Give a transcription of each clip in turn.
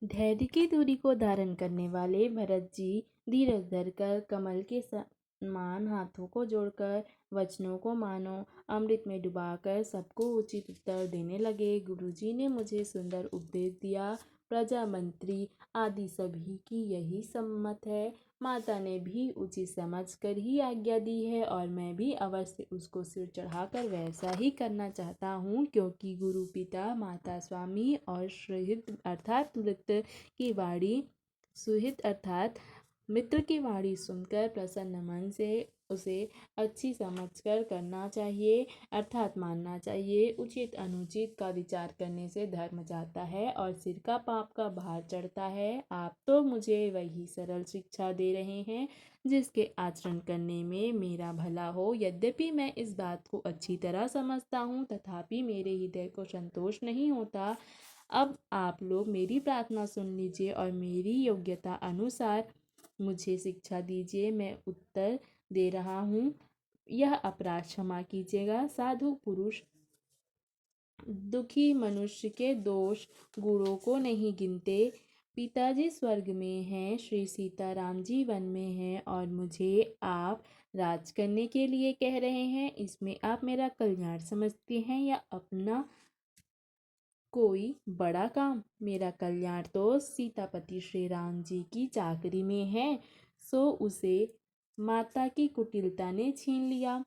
धैर्य की दूरी को धारण करने वाले भरत जी धीरज धरकर कमल के समान हाथों को जोड़कर वचनों को मानो अमृत में डुबाकर सबको उचित उत्तर देने लगे। गुरुजी ने मुझे सुंदर उपदेश दिया। प्रजा मंत्री आदि सभी की यही सम्मत है। माता ने भी उचित समझकर ही आज्ञा दी है और मैं भी अवश्य उसको सिर चढ़ाकर वैसा ही करना चाहता हूँ, क्योंकि गुरु पिता माता स्वामी और सुहृद अर्थात मित्र की वाणी मित्र की वाणी सुनकर प्रसन्न मन से उसे अच्छी समझकर करना चाहिए अर्थात मानना चाहिए। उचित अनुचित का विचार करने से धर्म जाता है और सिर का पाप का भार चढ़ता है। आप तो मुझे वही सरल शिक्षा दे रहे हैं जिसके आचरण करने में मेरा भला हो। यद्यपि मैं इस बात को अच्छी तरह समझता हूँ, तथापि मेरे हृदय को संतोष नहीं होता। अब आप लोग मेरी प्रार्थना सुन लीजिए और मेरी योग्यता अनुसार मुझे शिक्षा दीजिए। मैं उत्तर दे रहा हूँ। यह अपराध क्षमा कीजिएगा। साधु पुरुष दुखी मनुष्य के दोष गुणों को नहीं गिनते। पिताजी स्वर्ग में हैं, श्री सीताराम जी वन में हैं और मुझे आप राज करने के लिए कह रहे हैं। इसमें आप मेरा कल्याण समझते हैं या अपना कोई बड़ा काम? मेरा कल्याण तो सीतापति श्री राम जी की चाकरी में है, सो उसे माता की कुटिलता ने छीन लिया।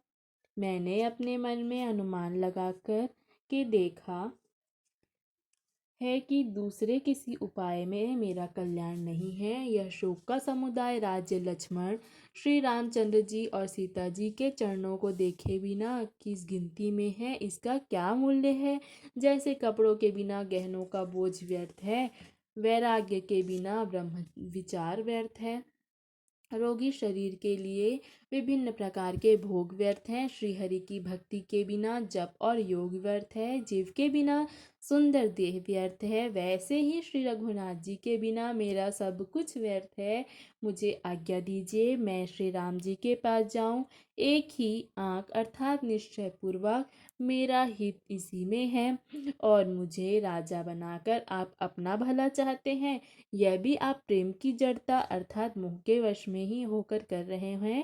मैंने अपने मन में अनुमान लगाकर के देखा है कि दूसरे किसी उपाय में मेरा कल्याण नहीं है। यह शोक का समुदाय राज्य लक्ष्मण श्री रामचंद्र जी और सीता जी के चरणों को देखे बिना किस गिनती में है, इसका क्या मूल्य है? जैसे कपड़ों के बिना गहनों का बोझ व्यर्थ है, वैराग्य के बिना ब्रह्म विचार व्यर्थ है। रोगी शरीर के लिए विभिन्न प्रकार के भोग व्यर्थ हैं। श्रीहरि की भक्ति के बिना जप और योग व्यर्थ है। जीव के बिना सुंदर देह व्यर्थ है। वैसे ही श्री रघुनाथ जी के बिना मेरा सब कुछ व्यर्थ है। मुझे आज्ञा दीजिए मैं श्री राम जी के पास जाऊं। एक ही आंख अर्थात निश्चय पूर्वक मेरा हित इसी में है और मुझे राजा बनाकर आप अपना भला चाहते हैं। यह भी आप प्रेम की जड़ता अर्थात मोह के वश में ही होकर कर रहे हैं।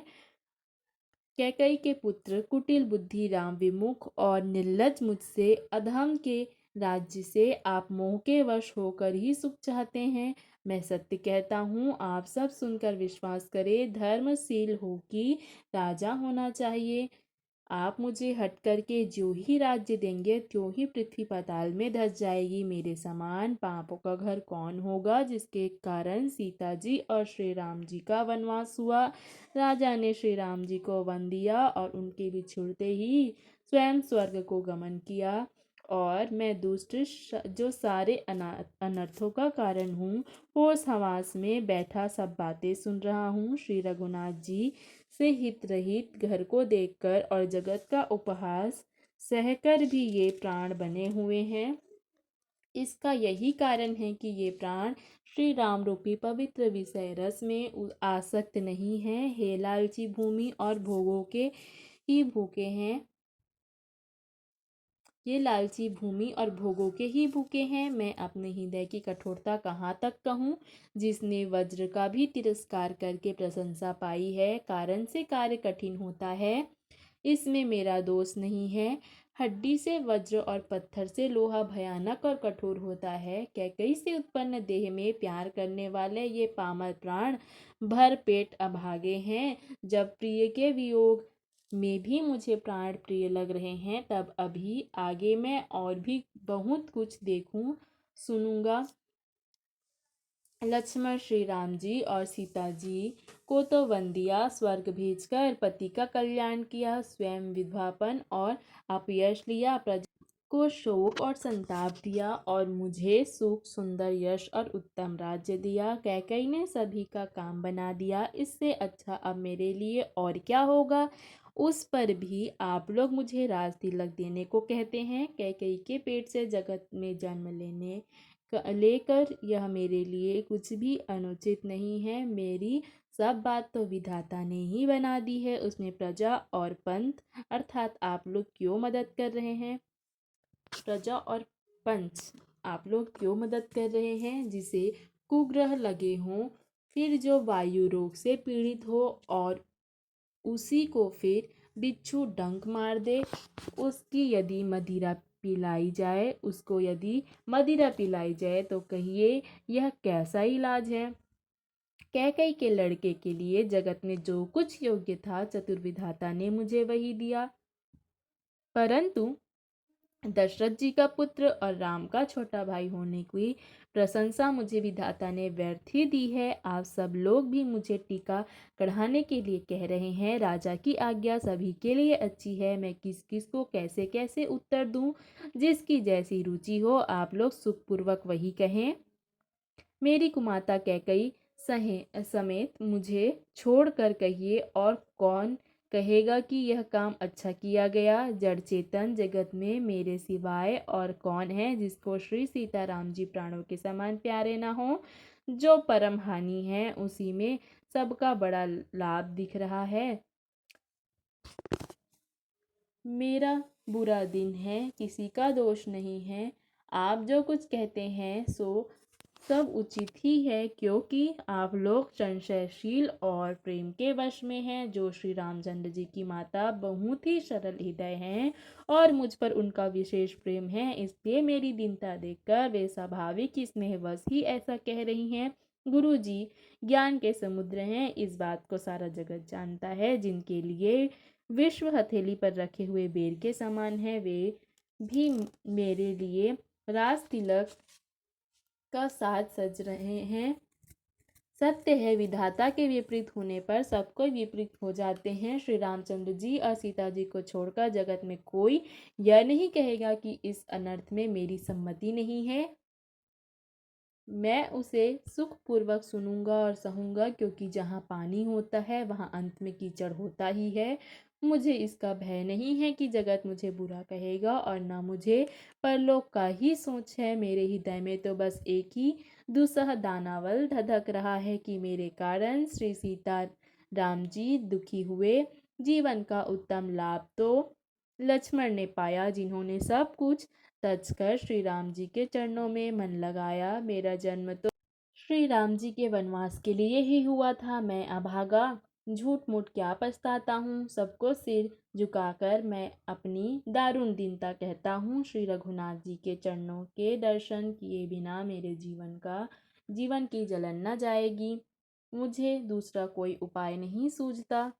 कैकई के पुत्र कुटिल बुद्धि राम विमुख और निर्लज मुझसे अधम के राज्य से आप मोह के वश होकर ही सुख चाहते हैं। मैं सत्य कहता हूँ, आप सब सुनकर विश्वास करें। धर्मशील हो कि राजा होना चाहिए। आप मुझे हट करके जो ही राज्य देंगे त्यों ही पृथ्वी पाताल में धस जाएगी। मेरे समान पापों का घर कौन होगा जिसके कारण सीता जी और श्री राम जी का वनवास हुआ। राजा ने श्री राम जी को वन दिया और उनके बिछुड़ते ही स्वयं स्वर्ग को गमन किया और मैं दुष्ट जो सारे अनर्थों का कारण हूँ होश हवास में बैठा सब बातें सुन रहा हूँ। श्री रघुनाथ जी से हित रहित घर को देखकर और जगत का उपहास सहकर भी ये प्राण बने हुए हैं। इसका यही कारण है कि ये प्राण श्री राम रूपी पवित्र विषय रस में आसक्त नहीं है। हे लालची भूमि और भोगों के ही भूखे हैं। ये लालची भूमि और भोगों के ही भूखे हैं। मैं अपने हृदय की कठोरता कहाँ तक कहूँ? जिसने वज्र का भी तिरस्कार करके प्रशंसा पाई है, कारण से कार्य कठिन होता है, इसमें मेरा दोष नहीं है। हड्डी से वज्र और पत्थर से लोहा भयानक और कठोर होता है। कैकई से उत्पन्न देह में प्यार करने वाले ये पामर प्राण भर पेट अभागे हैं। जब प्रिय के वियोग में भी मुझे प्राण प्रिय लग रहे हैं, तब अभी आगे मैं और भी बहुत कुछ देखूं सुनूंगा। लक्ष्मण श्री राम जी और सीता जी को तो वन दिया, स्वर्ग भेजकर पति का कल्याण किया, स्वयं विधवापन और अपयश लिया, प्रजा को शोक और संताप दिया और मुझे सुख सुंदर यश और उत्तम राज्य दिया। कैकई ने सभी का काम बना दिया, इससे अच्छा अब मेरे लिए और क्या होगा? उस पर भी आप लोग मुझे राज तिलक देने को कहते हैं। कैकई के पेट से जगत में जन्म लेकर यह मेरे लिए कुछ भी अनुचित नहीं है। मेरी सब बात तो विधाता ने ही बना दी है, उसमें प्रजा और पंथ अर्थात आप लोग क्यों मदद कर रहे हैं? प्रजा और पंच आप लोग क्यों मदद कर रहे हैं जिसे कुग्रह लगे हों, फिर जो वायु रोग से पीड़ित हो और उसी को फिर बिच्छू डंक मार दे, उसको यदि मदिरा पिलाई जाए तो कहिए यह कैसा इलाज है। कैकई के लड़के के लिए जगत में जो कुछ योग्य था चतुर्विधाता ने मुझे वही दिया, परंतु दशरथ जी का पुत्र और राम का छोटा भाई होने की प्रशंसा मुझे विधाता ने व्यर्थ ही दी है। आप सब लोग भी मुझे टीका कढ़ाने के लिए कह रहे हैं। राजा की आज्ञा सभी के लिए अच्छी है, मैं किस किस को कैसे कैसे उत्तर दूं, जिसकी जैसी रुचि हो आप लोग सुखपूर्वक वही कहें। मेरी कुमाता कैकई समेत मुझे छोड़कर कहिए और कौन कहेगा कि यह काम अच्छा किया गया। जड़ चेतन जगत में मेरे सिवाय और कौन है जिसको श्री सीताराम जी प्राणों के समान प्यारे ना हो। जो परम हानि है उसी में सबका बड़ा लाभ दिख रहा है। मेरा बुरा दिन है, किसी का दोष नहीं है। आप जो कुछ कहते हैं सो सब उचित ही है, क्योंकि आप लोग संशयशील और प्रेम के वश में हैं। जो श्री रामचंद्र जी की माता बहुत ही सरल हृदय हैं और मुझ पर उनका विशेष प्रेम है, इसलिए मेरी दीनता देखकर वे स्वाभाविक स्नेहवश ही ऐसा कह रही हैं। गुरु जी ज्ञान के समुद्र हैं, इस बात को सारा जगत जानता है। जिनके लिए विश्व हथेली पर रखे हुए बेर के समान है, वे भी मेरे लिए राज तिलक का साज सज रहे हैं। सत्य है, विधाता के विपरीत होने पर सब कोई विपरीत हो जाते हैं। श्री रामचंद्र जी और सीता जी को छोड़कर जगत में कोई यह नहीं कहेगा कि इस अनर्थ में मेरी सम्मति नहीं है। मैं उसे सुखपूर्वक सुनूंगा और सहूंगा, क्योंकि जहाँ पानी होता है वहाँ अंत में कीचड़ होता ही है। मुझे इसका भय नहीं है कि जगत मुझे बुरा कहेगा, और न मुझे परलोक का ही सोच है। मेरे हृदय में तो बस एक ही दुस्सह दानावल धधक रहा है कि मेरे कारण श्री सीता राम जी दुखी हुए। जीवन का उत्तम लाभ तो लक्ष्मण ने पाया, जिन्होंने सब कुछ तज कर श्री राम जी के चरणों में मन लगाया। मेरा जन्म तो श्री राम जी के वनवास के लिए ही हुआ था। मैं अभागा झूठ मूठ क्या पछताता हूँ। सबको सिर झुकाकर मैं अपनी दारुण दीनता कहता हूँ। श्री रघुनाथ जी के चरणों के दर्शन किए बिना मेरे जीवन की जलन न जाएगी। मुझे दूसरा कोई उपाय नहीं सूझता।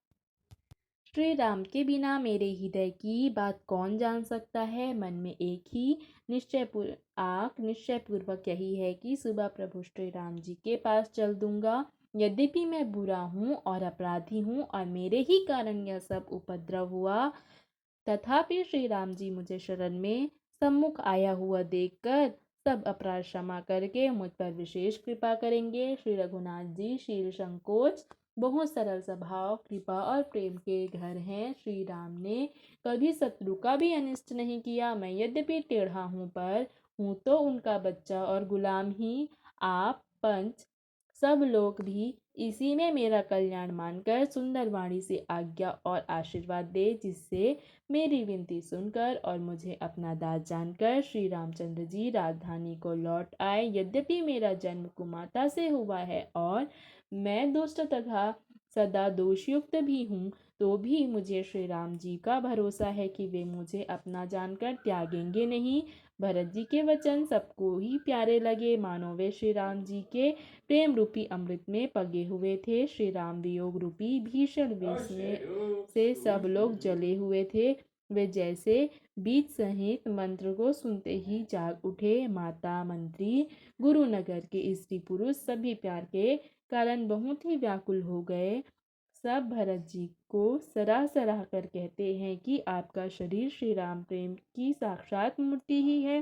श्री राम के बिना मेरे हृदय की बात कौन जान सकता है। मन में एक ही निश्चय पूर्वक यही है कि सुबह प्रभु श्री राम जी के पास चल दूंगा। यद्यपि मैं बुरा हूँ और अपराधी हूँ और मेरे ही कारण यह सब उपद्रव हुआ, तथापि श्री राम जी मुझे शरण में सम्मुख आया हुआ देखकर सब अपराध क्षमा करके मुझ पर विशेष कृपा करेंगे। श्री रघुनाथ जी शील संकोच बहुत सरल स्वभाव, कृपा और प्रेम के घर हैं। श्री राम ने कभी शत्रु का भी अनिष्ट नहीं किया। मैं यद्यपि टेढ़ा हूँ पर हूँ तो उनका बच्चा और गुलाम ही। आप पंच सब लोग भी इसी में मेरा कल्याण मानकर सुंदर वाणी से आज्ञा और आशीर्वाद दे, जिससे मेरी विनती सुनकर और मुझे अपना दास जानकर श्री रामचंद्र जी राजधानी को लौट आए। यद्यपि मेरा जन्म कुमाता से हुआ है और मैं दुष्ट तथा सदा दोषयुक्त भी हूँ, तो भी मुझे श्री राम जी का भरोसा है कि वे मुझे अपना जानकर त्यागेंगे नहीं। भरत जी के वचन सबको ही प्यारे लगे, मानो वे श्री राम जी के प्रेम रूपी अमृत में पगे हुए थे। श्री राम वियोग रूपी भीषण विष में से सब लोग जले हुए थे। वे जैसे बीज सहित मंत्र को सुनते ही जाग उठे। माता, मंत्री, गुरु, नगर के स्त्री पुरुष सभी प्यार के कारण बहुत ही व्याकुल हो गए। सब भरत जी को सराह सराह कर कहते हैं कि आपका शरीर श्री राम प्रेम की साक्षात मूर्ति ही है।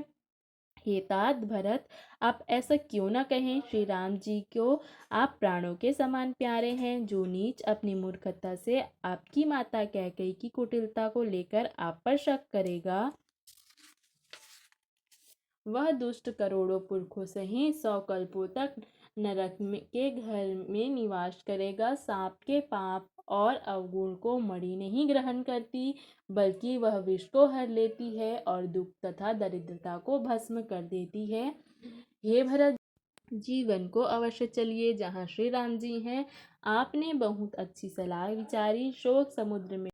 हे तात भरत, आप ऐसा क्यों ना कहें। श्री राम जी को आप प्राणों के समान प्यारे हैं। जो नीच अपनी मूर्खता से आपकी माता कैकेयी की कुटिलता को लेकर आप पर शक करेगा, वह दुष्ट करोड़ों पुरखों सहित 100 कल्पों तक नरक के घर में निवास करेगा। सांप के पाप और अवगुण को मणि नहीं ग्रहण करती, बल्कि वह विष को हर लेती है और दुख तथा दरिद्रता को भस्म कर देती है। हे भरत जीवन को अवश्य चलिए जहाँ श्री राम जी हैं। आपने बहुत अच्छी सलाह विचारी। शोक समुद्र में